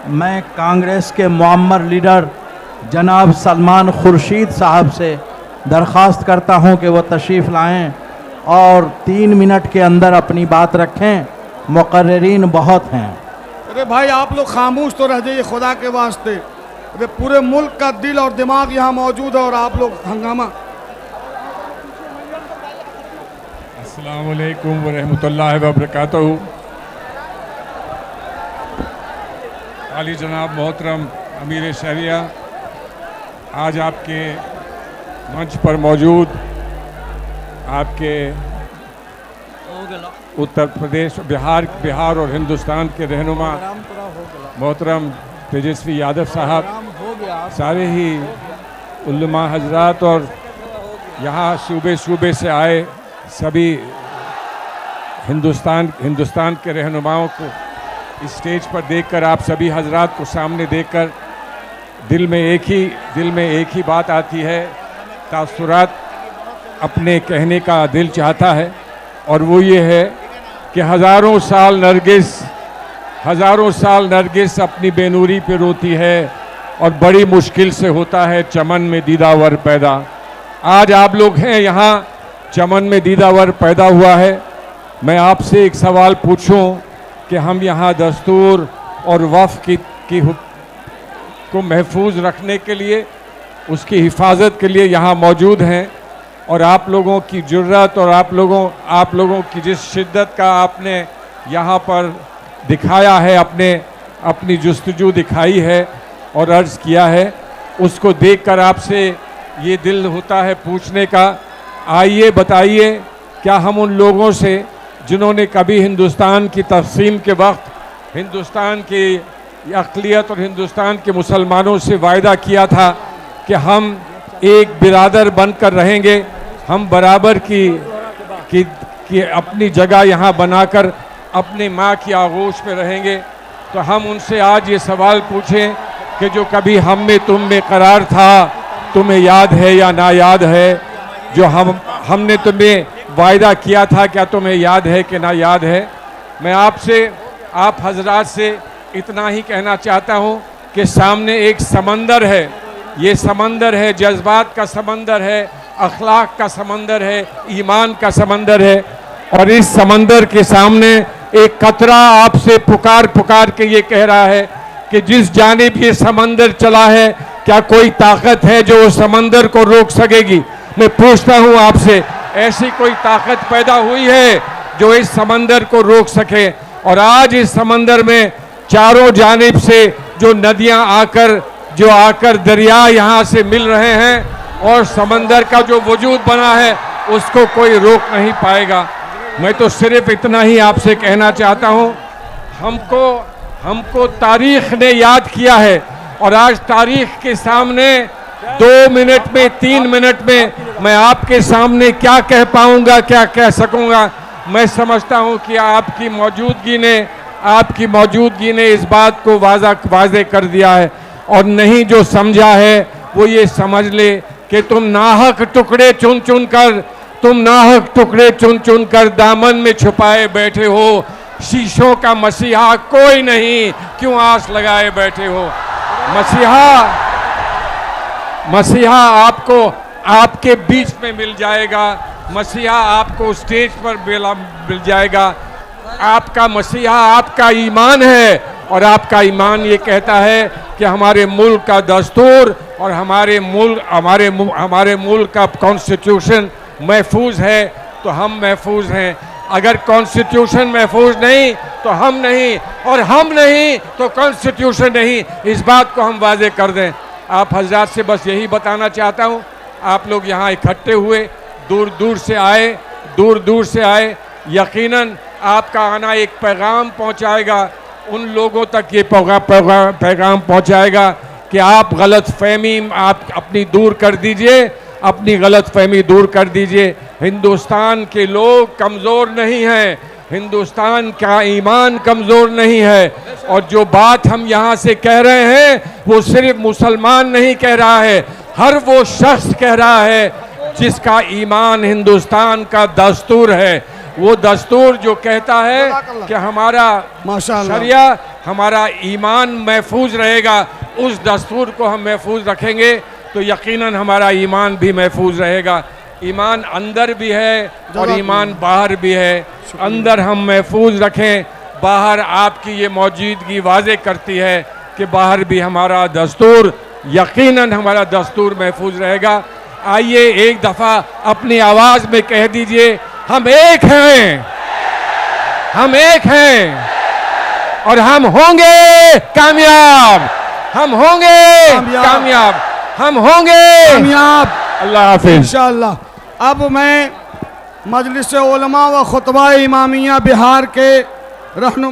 मैं कांग्रेस के Muammar leader जनाब सलमान खुर्शीद साहब से दरख्वास्त करता हूं कि वो तशरीफ़ लाएं और 3 मिनट के अंदर अपनी बात रखें। मुकर्रिरीन बहुत हैं। अरे भाई आप लोग खामोश तो रह जाइए खुदा के वास्ते। अरे पूरे मुल्क का दिल और दिमाग यहाँ मौजूद है और आप लोग हंगामा। अस्सलाम वालेकुम व रहमतुल्लाहि व बरकातहू। आली जनाब मोहतरम अमीर शरिया, आज आपके मंच पर मौजूद आपके उत्तर प्रदेश, बिहार और हिंदुस्तान के रहनुमा मोहतरम तेजस्वी यादव साहब, सारे ही उलमा हजरात और यहाँ सूबे सूबे से आए सभी हिंदुस्तान के रहनुमाओं को इस स्टेज पर देखकर, आप सभी हजरात को सामने देखकर दिल में एक ही बात आती है, तासुरात अपने कहने का दिल चाहता है, और वो ये है कि हज़ारों साल नरगिस अपनी बेनूरी पे रोती है और बड़ी मुश्किल से होता है चमन में दीदावर पैदा। आज आप लोग हैं यहाँ, चमन में दीदावर पैदा हुआ है। मैं आपसे एक सवाल पूछूं कि हम यहाँ दस्तूर और वफ़ को महफूज रखने के लिए, उसकी हिफाजत के लिए यहाँ मौजूद हैं, और आप लोगों की जुर्रत और आप लोगों की जिस शिद्दत का आपने यहाँ पर दिखाया है, अपनी जुस्तजू दिखाई है और अर्ज़ किया है, उसको देखकर आपसे ये दिल होता है पूछने का, आइए बताइए क्या हम उन लोगों से जिन्होंने कभी हिंदुस्तान की तक़सीम के वक्त हिंदुस्तान की अक़लियत और हिंदुस्तान के मुसलमानों से वायदा किया था कि हम एक बिरादर बनकर रहेंगे, हम बराबर की अपनी जगह यहाँ बनाकर अपने माँ की आगोश में रहेंगे, तो हम उनसे आज ये सवाल पूछें कि जो कभी हम में तुम में करार था, तुम्हें याद है या ना याद है? जो हमने तुम्हें वायदा किया था, क्या तुम्हें याद है कि ना याद है? मैं आप हजरात से इतना ही कहना चाहता हूँ कि सामने एक समंदर है, ये समंदर है, जज्बात का समंदर है, अखलाक का समंदर है, ईमान का समंदर है, और इस समंदर के सामने एक कतरा आपसे पुकार के ये कह रहा है कि जिस जानिब ये समंदर चला है, क्या कोई ताकत है जो उस समंदर को रोक सकेगी? मैं पूछता हूँ आपसे, ऐसी कोई ताकत पैदा हुई है जो इस समंदर को रोक सके? और आज इस समंदर में चारों जानिब से जो नदियाँ आकर दरिया यहाँ से मिल रहे हैं, और समंदर का जो वजूद बना है उसको कोई रोक नहीं पाएगा। मैं तो सिर्फ इतना ही आपसे कहना चाहता हूँ, हमको तारीख ने याद किया है, और आज तारीख के सामने 2 मिनट में 3 मिनट में मैं आपके सामने क्या कह पाऊँगा, क्या कह सकूँगा? मैं समझता हूँ कि आपकी मौजूदगी ने इस बात को वाज़े कर दिया है, और नहीं जो समझा है वो ये समझ ले कि तुम नाहक टुकड़े चुन चुन कर दामन में छुपाए बैठे हो। शीशों का मसीहा कोई नहीं, क्यों आस लगाए बैठे हो? मसीहा आपको आपके बीच में मिल जाएगा, मसीहा आपको स्टेज पर मिल जाएगा। आपका मसीहा आपका ईमान है, और आपका ईमान ये कहता है कि हमारे मुल्क का दस्तूर और हमारे मुल्क का कॉन्स्टिट्यूशन महफूज है, तो हम महफूज हैं। अगर कॉन्स्टिट्यूशन महफूज नहीं तो हम नहीं, और हम नहीं तो कॉन्स्टिट्यूशन नहीं। इस बात को हम वाजे कर दें। आप हजरात से बस यही बताना चाहता हूँ, आप लोग यहाँ इकट्ठे हुए दूर दूर से आए, यकीनन आपका आना एक पैगाम पहुँचाएगा, उन लोगों तक ये पैगाम पहुँचाएगा कि आप गलतफहमी अपनी दूर कर दीजिए। हिंदुस्तान के लोग कमज़ोर नहीं हैं, हिंदुस्तान का ईमान कमज़ोर नहीं है, और जो बात हम यहाँ से कह रहे हैं वो सिर्फ मुसलमान नहीं कह रहा है, हर वो शख्स कह रहा है जिसका ईमान हिंदुस्तान का दस्तूर है। वो दस्तूर जो कहता है कि हमारा शरिया हमारा ईमान महफूज रहेगा, उस दस्तूर को हम महफूज रखेंगे तो यकीनन हमारा ईमान भी महफूज रहेगा। ईमान अंदर भी है और ईमान बाहर भी है। अंदर हम महफूज रखें, बाहर आपकी ये मौजूदगी वाज़े करती है कि बाहर भी हमारा दस्तूर, यकीनन हमारा दस्तूर महफूज रहेगा। आइए एक दफ़ा अपनी आवाज़ में कह दीजिए, हम एक हैं, हम एक हैं और हम होंगे कामयाब, हम होंगे कामयाब, हम होंगे कामयाब अल्लाह हाफिज। इंशाअल्लाह। अब मैं मजलिस उलमा व खुतबा इमामिया बिहार के रहनुमा